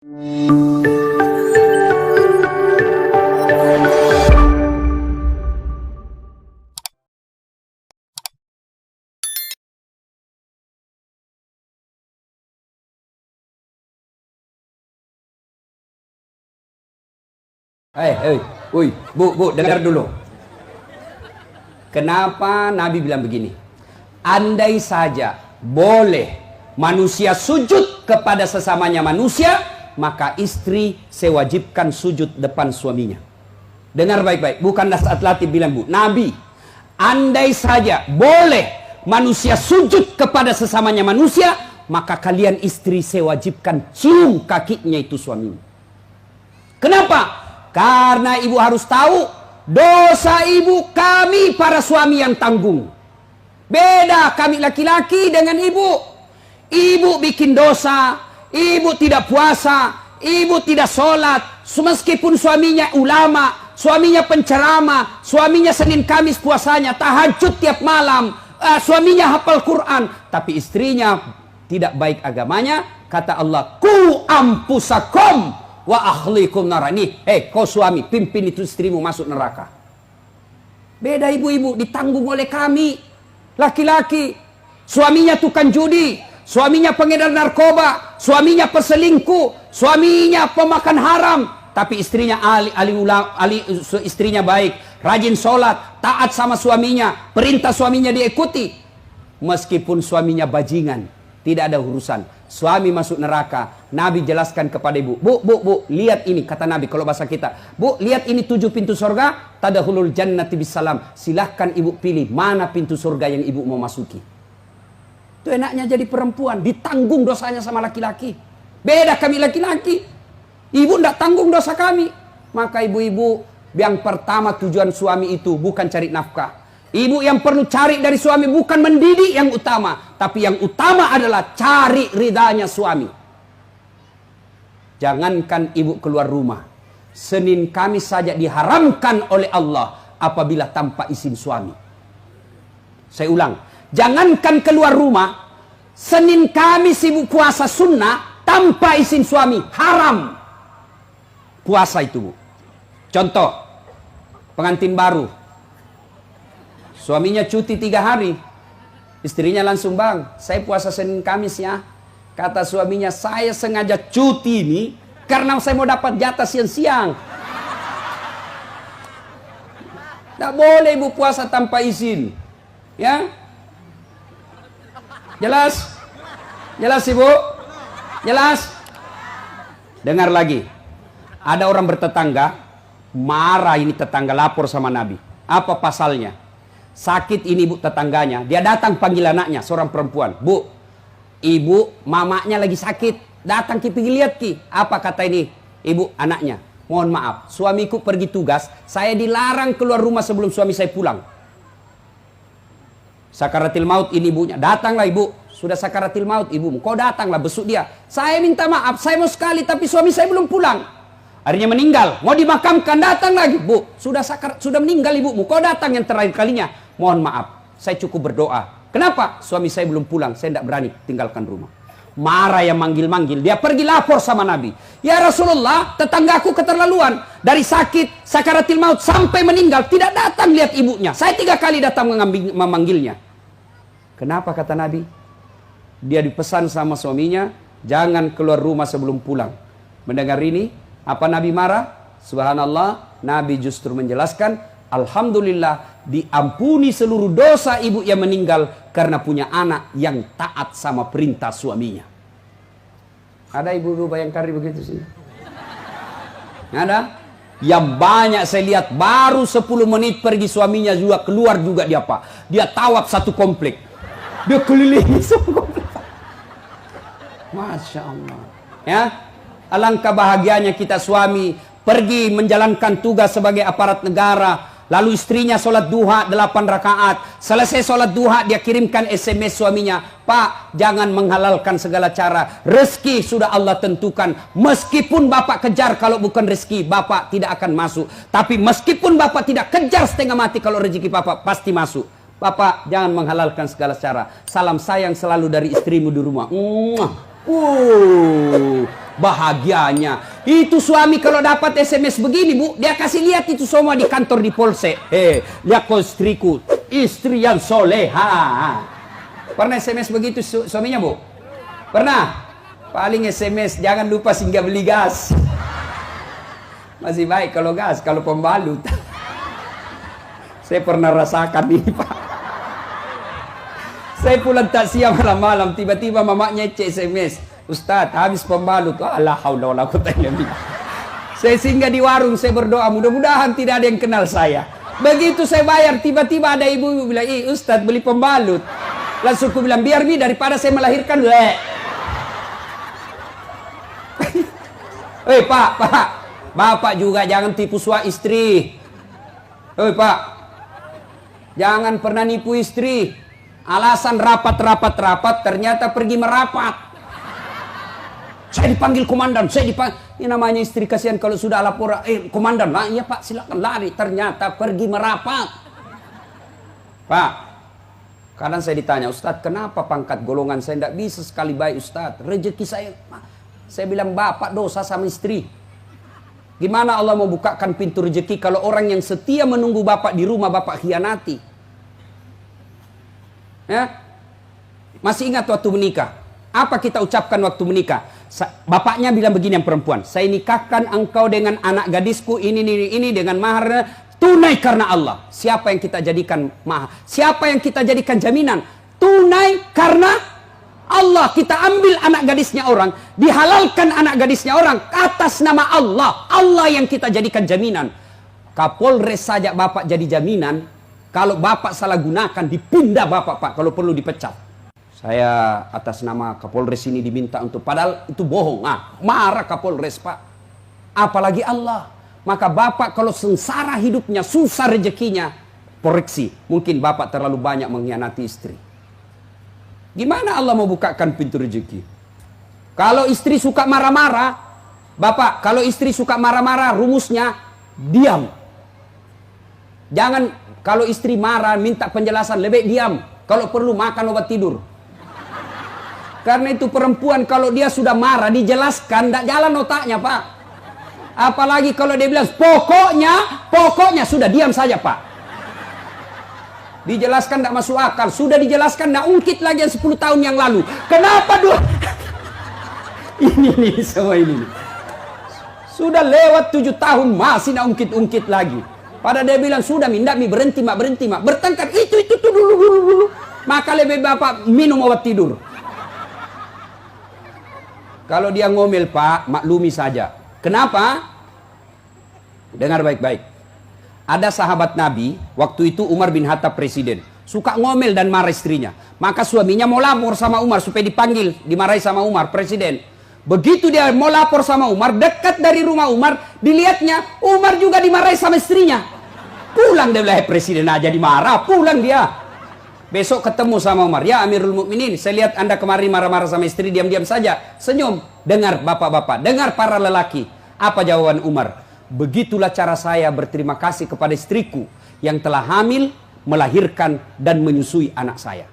Bu, dengar dulu. Kenapa Nabi bilang begini? Andai saja boleh manusia sujud kepada sesamanya manusia, maka istri saya wajibkan sujud depan suaminya. Dengar baik-baik, bukan Nasrat Latif bilang, Bu. Nabi, andai saja boleh manusia sujud kepada sesamanya manusia, maka kalian istri saya wajibkan cium kakinya itu suaminya. Kenapa? Karena ibu harus tahu, dosa ibu kami para suami yang tanggung. Beda kami laki-laki dengan ibu. Ibu bikin dosa, ibu tidak puasa, ibu tidak sholat. Meskipun suaminya ulama, suaminya penceramah, suaminya Senin Kamis puasanya, tahajud tiap malam, suaminya hafal Quran, tapi istrinya tidak baik agamanya. Kata Allah, ku ampusakum wa ahlikum narani. Kau suami, pimpin itu istrimu masuk neraka. Beda ibu-ibu, ditanggung oleh kami laki-laki. Suaminya tukang judi, suaminya pengedar narkoba, suaminya peselingkuh, suaminya pemakan haram, tapi istrinya istrinya baik, rajin sholat, taat sama suaminya, perintah suaminya diikuti. Meskipun suaminya bajingan, tidak ada urusan. Suami masuk neraka. Nabi jelaskan kepada ibu, Bu, lihat ini, kata Nabi kalau bahasa kita, Bu, lihat ini 7 pintu surga, tadkhulul jannati bisalam. Silahkan ibu pilih mana pintu surga yang ibu mau masuki. Itu enaknya jadi perempuan, ditanggung dosanya sama laki-laki. Beda kami laki-laki, ibu tidak tanggung dosa kami. Maka ibu-ibu, yang pertama tujuan suami itu bukan cari nafkah. Ibu yang perlu cari dari suami bukan mendidik yang utama, tapi yang utama adalah cari ridhanya suami. Jangankan ibu keluar rumah, Senin Kamis saja diharamkan oleh Allah apabila tanpa izin suami. Saya ulang, jangankan keluar rumah, Senin Kamis ibu puasa sunnah tanpa izin suami, haram puasa itu, Bu. Contoh, pengantin baru, suaminya cuti 3 hari. Istrinya langsung, Bang, saya puasa Senin Kamis ya. Kata suaminya, saya sengaja cuti ini karena saya mau dapat jatah siang-siang. Tidak boleh ibu puasa tanpa izin. Ya? Jelas? Jelas ibu? Jelas? Dengar lagi. Ada orang bertetangga, marah ini tetangga, lapor sama Nabi. Apa pasalnya? Sakit ini bu tetangganya, dia datang panggil anaknya, seorang perempuan. Bu, ibu mamanya lagi sakit, datang ki pergi lihat ki. Apa kata ini ibu anaknya? Mohon maaf, suamiku pergi tugas, saya dilarang keluar rumah sebelum suami saya pulang. Sakaratil maut ini ibunya, datanglah ibu, sudah sakaratil maut ibumu, kau datanglah besuk dia. Saya minta maaf, saya mau sekali tapi suami saya belum pulang. Akhirnya meninggal, mau dimakamkan, datang lagi. Bu, sudah meninggal ibumu, kau datang yang terakhir kalinya. Mohon maaf, saya cukup berdoa. Kenapa? Suami saya belum pulang, saya tidak berani tinggalkan rumah. Marah yang manggil-manggil, dia pergi lapor sama Nabi. Ya Rasulullah, tetanggaku keterlaluan. Dari sakit, sakaratil maut sampai meninggal, tidak datang lihat ibunya. Saya 3 kali datang memanggilnya. Kenapa kata Nabi? Dia dipesan sama suaminya, jangan keluar rumah sebelum pulang. Mendengar ini, apa Nabi marah? Subhanallah, Nabi justru menjelaskan, alhamdulillah diampuni seluruh dosa ibu yang meninggal karena punya anak yang taat sama perintah suaminya. Ada ibu-ibu Bayangkari begitu sih? Ada? Yang banyak saya lihat baru 10 menit pergi suaminya juga keluar juga dia Pak. Dia tawaf satu komplek. Dia kelilingi satu komplek. Masya Allah. Ya. Alangkah bahagianya kita suami pergi menjalankan tugas sebagai aparat negara. Lalu istrinya sholat duha 8 rakaat. Selesai sholat duha dia kirimkan SMS suaminya. Pak, jangan menghalalkan segala cara. Rezeki sudah Allah tentukan. Meskipun bapak kejar kalau bukan rezeki, bapak tidak akan masuk. Tapi meskipun bapak tidak kejar setengah mati, kalau rezeki bapak pasti masuk. Bapak jangan menghalalkan segala cara. Salam sayang selalu dari istrimu di rumah. bahagianya. Itu suami kalau dapat SMS begini, Bu, dia kasih lihat itu semua di kantor di polsek. Lihat kau istriku, istri yang soleha. Pernah SMS begitu suaminya, Bu? Pernah? Paling SMS, jangan lupa singgah beli gas. Masih baik kalau gas, kalau pembalut. Saya pernah rasakan ini, Pak. Saya pulang takziah malam-malam, tiba-tiba mamanya cek SMS. Ustadz, habis pembalut. Allah haula wala quwwata illa billah. Saya singgah di warung, saya berdoa, mudah-mudahan tidak ada yang kenal saya. Begitu saya bayar, tiba-tiba ada ibu-ibu bilang, Ustadz beli pembalut. Langsung aku bilang, biar mi daripada saya melahirkan. Pak, Bapak juga jangan tipu suami istri. Pak, jangan pernah nipu istri. Alasan rapat, ternyata pergi merapat. Saya dipanggil komandan, ini namanya istri kasihan kalau sudah lapor, komandan, iya Pak silakan lari, ternyata pergi merapat. Pak, kadang saya ditanya, Ustadz kenapa pangkat golongan saya tidak bisa sekali baik Ustadz, rezeki saya bilang Bapak dosa sama istri. Gimana Allah mau bukakan pintu rezeki kalau orang yang setia menunggu Bapak di rumah Bapak khianati? Ya? Masih ingat waktu menikah? Apa kita ucapkan waktu menikah? Bapaknya bilang begini yang perempuan, saya nikahkan engkau dengan anak gadisku ini dengan mahar tunai karena Allah. Siapa yang kita jadikan mahar? Siapa yang kita jadikan jaminan? Tunai karena Allah. Kita ambil anak gadisnya orang, dihalalkan anak gadisnya orang atas nama Allah. Allah yang kita jadikan jaminan. Kapolres saja Bapak jadi jaminan. Kalau Bapak salah gunakan, dipindah Bapak, Pak, kalau perlu dipecat. Saya atas nama Kapolres ini diminta untuk, padahal itu bohong. Marah Kapolres, Pak. Apalagi Allah. Maka Bapak kalau sengsara hidupnya, susah rezekinya, koreksi. Mungkin Bapak terlalu banyak mengkhianati istri. Gimana Allah mau bukakan pintu rezeki? Kalau istri suka marah-marah, Bapak, kalau istri suka marah-marah, rumusnya diam. Jangan, kalau istri marah, minta penjelasan, lebih diam. Kalau perlu makan obat tidur. Karena itu perempuan kalau dia sudah marah, dijelaskan, tidak jalan otaknya, Pak. Apalagi kalau dia bilang, pokoknya, sudah diam saja, Pak. Dijelaskan tidak masuk akal. Sudah dijelaskan, tidak ungkit lagi yang 10 tahun yang lalu. Kenapa dulu? ini semua ini. Sudah lewat 7 tahun, masih tidak ungkit-ungkit lagi. Pada dia bilang, sudah mindak, berhenti, mak. Bertengkar, itu dulu. Maka lebih Bapak minum obat tidur. Kalau dia ngomel, Pak, maklumi saja. Kenapa? Dengar baik-baik. Ada sahabat Nabi, waktu itu Umar bin Khattab presiden. Suka ngomel dan marah istrinya. Maka suaminya mau lapor sama Umar supaya dipanggil, dimarahi sama Umar, presiden. Begitu dia mau lapor sama Umar, dekat dari rumah Umar, dilihatnya Umar juga dimarahi sama istrinya. Pulang dia bilang, presiden aja dimarah, pulang dia. Besok ketemu sama Umar, ya Amirul Mukminin, saya lihat Anda kemarin marah-marah sama istri, diam-diam saja, senyum. Dengar bapak-bapak, dengar para lelaki. Apa jawaban Umar? Begitulah cara saya berterima kasih kepada istriku yang telah hamil, melahirkan dan menyusui anak saya.